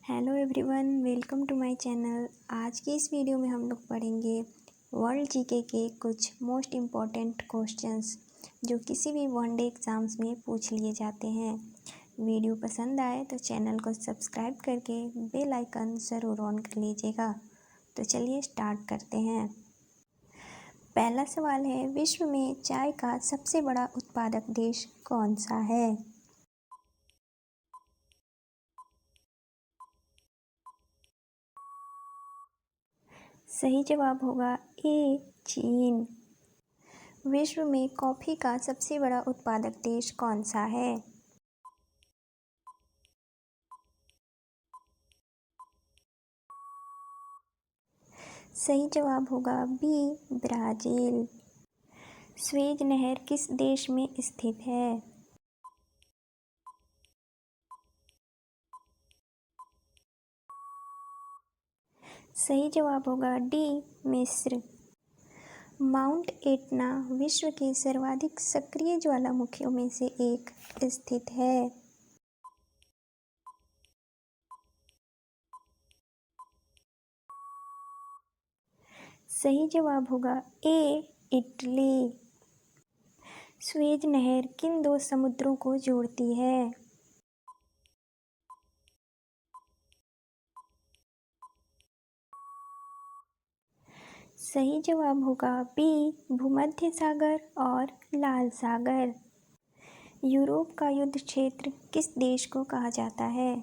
Hello everyone, welcome to my channel. आज की इस वीडियो में हम लोग पढ़ेंगे वर्ल्ड जीके के कुछ मोस्ट इम्पॉर्टेंट क्वेश्चंस जो किसी भी वनडे एग्ज़ाम्स में पूछ लिए जाते हैं। वीडियो पसंद आए तो चैनल को सब्सक्राइब करके बेल आइकन ज़रूर ऑन कर लीजिएगा। तो चलिए स्टार्ट करते हैं। पहला सवाल है, विश्व में चाय का सबसे बड़ा उत्पादक देश कौन सा है? सही जवाब होगा ए, चीन। विश्व में कॉफ़ी का सबसे बड़ा उत्पादक देश कौन सा है? सही जवाब होगा बी, ब्राज़ील। स्वेज नहर किस देश में स्थित है? सही जवाब होगा डी, मिस्र। माउंट एटना विश्व के सर्वाधिक सक्रिय ज्वालामुखियों में से एक स्थित है। सही जवाब होगा ए, इटली। स्वेज नहर किन दो समुद्रों को जोड़ती है? सही जवाब होगा बी, भूमध्य सागर और लाल सागर। यूरोप का युद्ध क्षेत्र किस देश को कहा जाता है?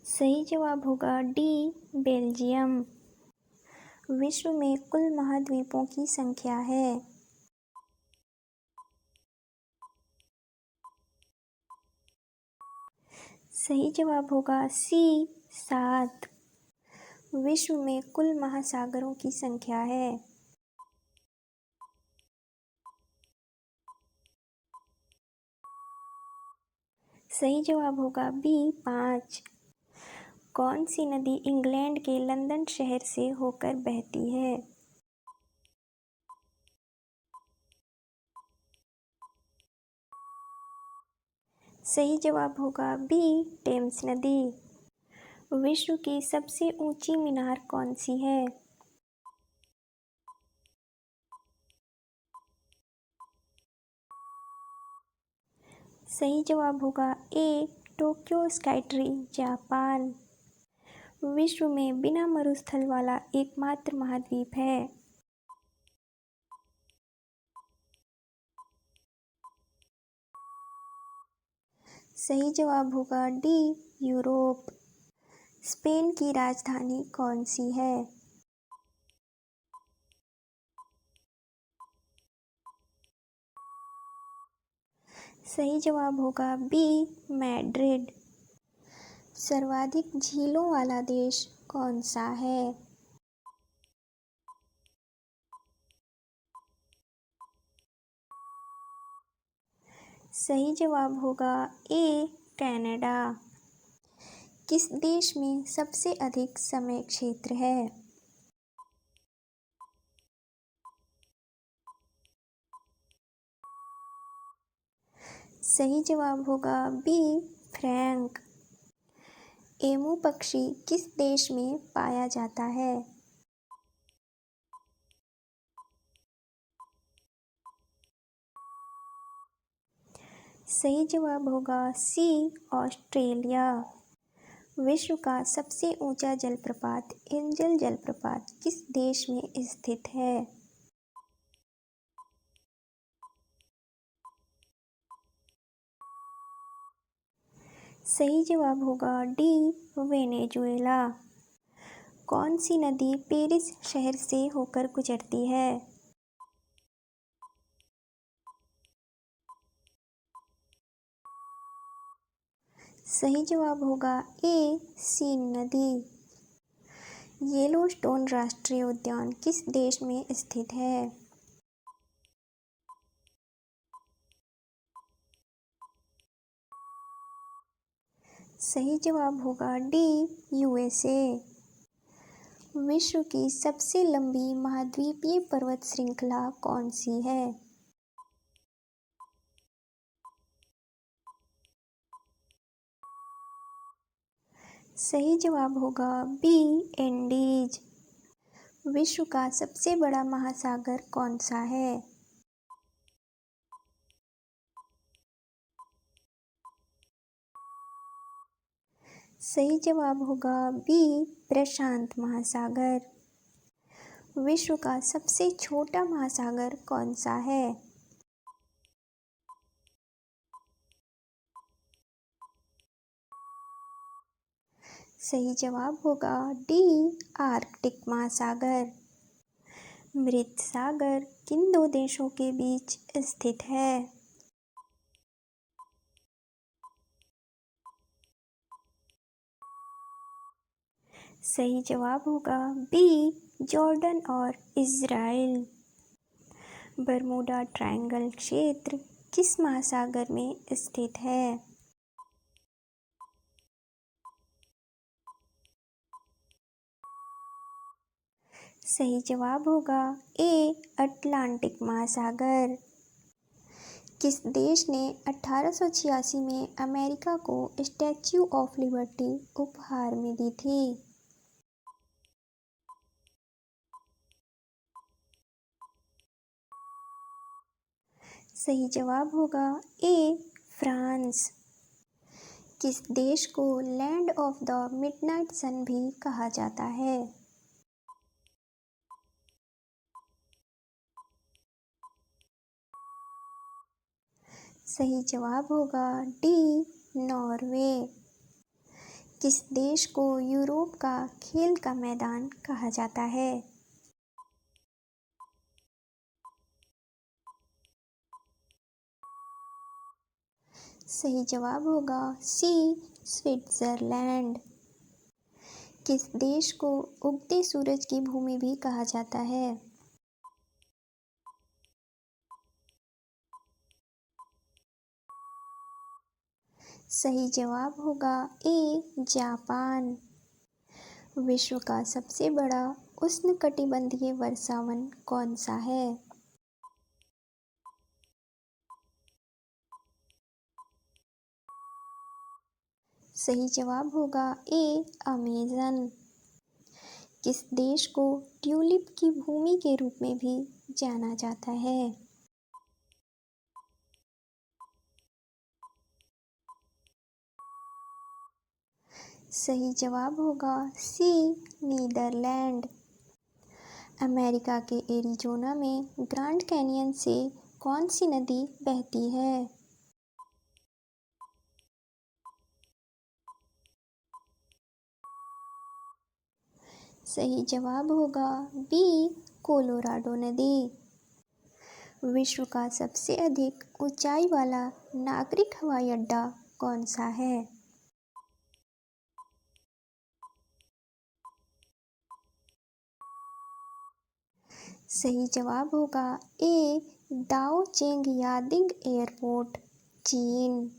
सही जवाब होगा डी, बेल्जियम। विश्व में कुल महाद्वीपों की संख्या है? सही जवाब होगा सी, 7। विश्व में कुल महासागरों की संख्या है? सही जवाब होगा बी, 5। कौन सी नदी इंग्लैंड के लंदन शहर से होकर बहती है? सही जवाब होगा बी, टेम्स नदी। विश्व की सबसे ऊंची मीनार कौन सी है? सही जवाब होगा ए, टोक्यो स्काई ट्री, जापान। विश्व में बिना मरुस्थल वाला एकमात्र महाद्वीप है? सही जवाब होगा डी, यूरोप। स्पेन की राजधानी कौन सी है? सही जवाब होगा बी, मैड्रिड। सर्वाधिक झीलों वाला देश कौन सा है? सही जवाब होगा ए, कनाडा। किस देश में सबसे अधिक समय क्षेत्र है? सही जवाब होगा बी, फ्रैंक। एमू पक्षी किस देश में पाया जाता है? सही जवाब होगा सी, ऑस्ट्रेलिया। विश्व का सबसे ऊंचा जलप्रपात एंजल जलप्रपात किस देश में स्थित है? सही जवाब होगा डी, वेनेजुएला। कौन सी नदी पेरिस शहर से होकर गुजरती है? सही जवाब होगा ए, सीन नदी। येलोस्टोन राष्ट्रीय उद्यान किस देश में स्थित है? सही जवाब होगा डी, यूएसए। विश्व की सबसे लंबी महाद्वीपीय पर्वत श्रृंखला कौन सी है? सही जवाब होगा बी, इंडीज। विश्व का सबसे बड़ा महासागर कौन सा है? सही जवाब होगा बी, प्रशांत महासागर। विश्व का सबसे छोटा महासागर कौन सा है? सही जवाब होगा डी, आर्कटिक महासागर। मृत सागर किन दो देशों के बीच स्थित है? सही जवाब होगा बी, जॉर्डन और इज़राइल। बरमूडा ट्रायंगल क्षेत्र किस महासागर में स्थित है? सही जवाब होगा ए, अटलांटिक महासागर। किस देश ने 1886 में अमेरिका को स्टैच्यू ऑफ लिबर्टी उपहार में दी थी? सही जवाब होगा ए, फ्रांस। किस देश को लैंड ऑफ द मिडनाइट सन भी कहा जाता है? सही जवाब होगा डी, नॉर्वे। किस देश को यूरोप का खेल का मैदान कहा जाता है? सही जवाब होगा सी, स्विट्जरलैंड। किस देश को उगते सूरज की भूमि भी कहा जाता है? सही जवाब होगा ए, जापान। विश्व का सबसे बड़ा उष्णकटिबंधीय वर्षावन कौन सा है? सही जवाब होगा ए, अमेज़न। किस देश को ट्यूलिप की भूमि के रूप में भी जाना जाता है? सही जवाब होगा सी, नीदरलैंड। अमेरिका के एरिज़ोना में ग्रैंड कैनियन से कौन सी नदी बहती है? सही जवाब होगा बी, कोलोराडो नदी। विश्व का सबसे अधिक ऊंचाई वाला नागरिक हवाई अड्डा कौन सा है? सही जवाब होगा ए, दाओ चेंग यादिंग एयरपोर्ट, चीन।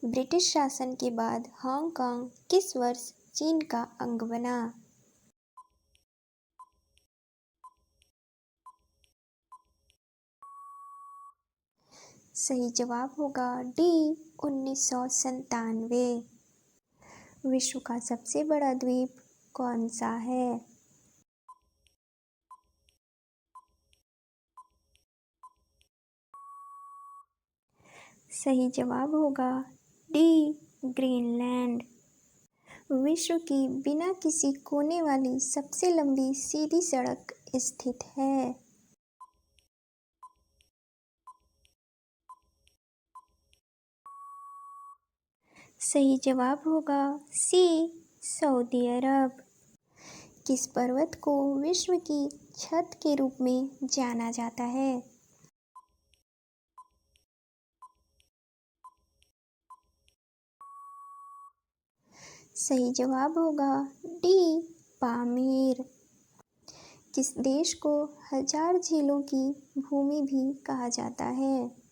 ब्रिटिश शासन के बाद हांगकांग किस वर्ष चीन का अंग बना? सही जवाब होगा डी, 1997। विश्व का सबसे बड़ा द्वीप कौन सा है? सही जवाब होगा डी, ग्रीनलैंड। विश्व की बिना किसी कोने वाली सबसे लंबी सीधी सड़क स्थित है? सही जवाब होगा सी, सऊदी अरब। किस पर्वत को विश्व की छत के रूप में जाना जाता है? सही जवाब होगा डी, पामीर। किस देश को हजार झीलों की भूमि भी कहा जाता है?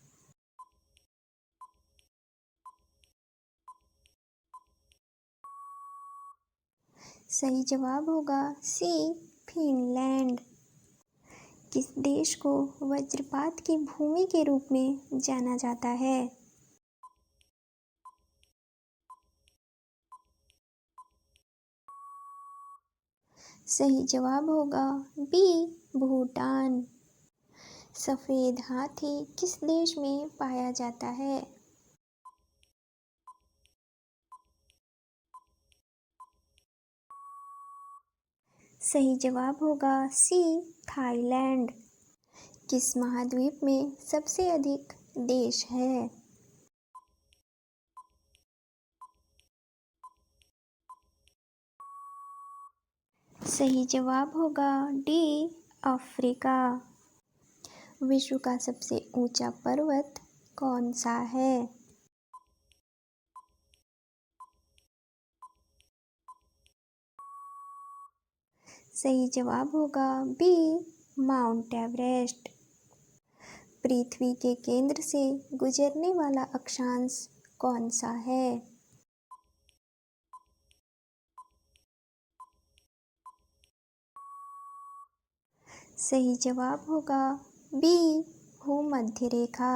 सही जवाब होगा सी, फिनलैंड। किस देश को वज्रपात की भूमि के रूप में जाना जाता है? सही जवाब होगा बी भूटान। सफ़ेद हाथी किस देश में पाया जाता है? सही जवाब होगा सी थाईलैंड। किस महाद्वीप में सबसे अधिक देश है? सही जवाब होगा डी अफ्रीका। विश्व का सबसे ऊंचा पर्वत कौन सा है? सही जवाब होगा बी माउंट एवरेस्ट। पृथ्वी के केंद्र से गुजरने वाला अक्षांश कौन सा है? सही जवाब होगा बी भूमध्य रेखा।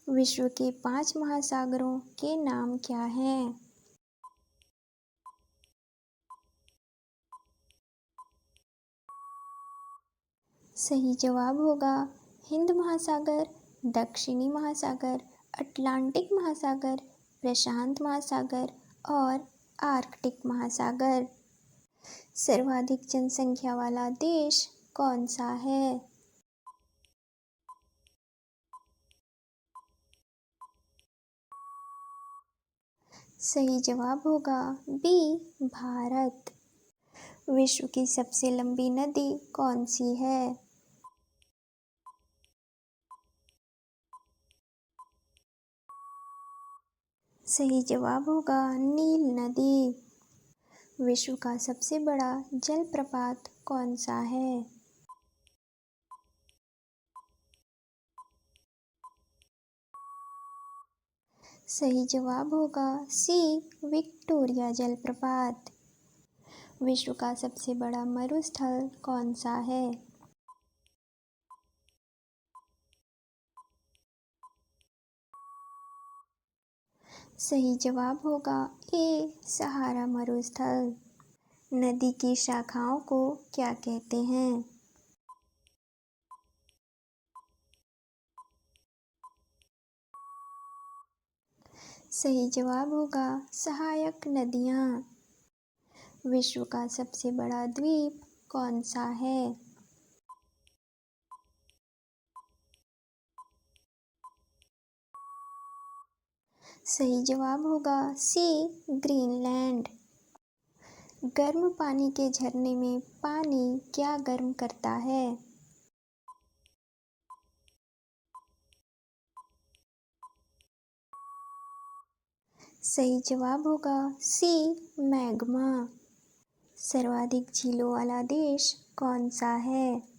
विश्व के 5 महासागरों के नाम क्या हैं? सही जवाब होगा हिंद महासागर, दक्षिणी महासागर, अटलांटिक महासागर, प्रशांत महासागर और आर्कटिक महासागर। सर्वाधिक जनसंख्या वाला देश कौन सा है? सही जवाब होगा बी भारत। विश्व की सबसे लंबी नदी कौन सी है? सही जवाब होगा नील नदी। विश्व का सबसे बड़ा जलप्रपात कौन सा है? सही जवाब होगा सी विक्टोरिया जलप्रपात। विश्व का सबसे बड़ा मरुस्थल कौन सा है? सही जवाब होगा ए सहारा मरुस्थल। नदी की शाखाओं को क्या कहते हैं? सही जवाब होगा सहायक नदियाँ। विश्व का सबसे बड़ा द्वीप कौन सा है? सही जवाब होगा सी ग्रीनलैंड। गर्म पानी के झरने में पानी क्या गर्म करता है? सही जवाब होगा सी मैग्मा। सर्वाधिक झीलों वाला देश कौन सा है?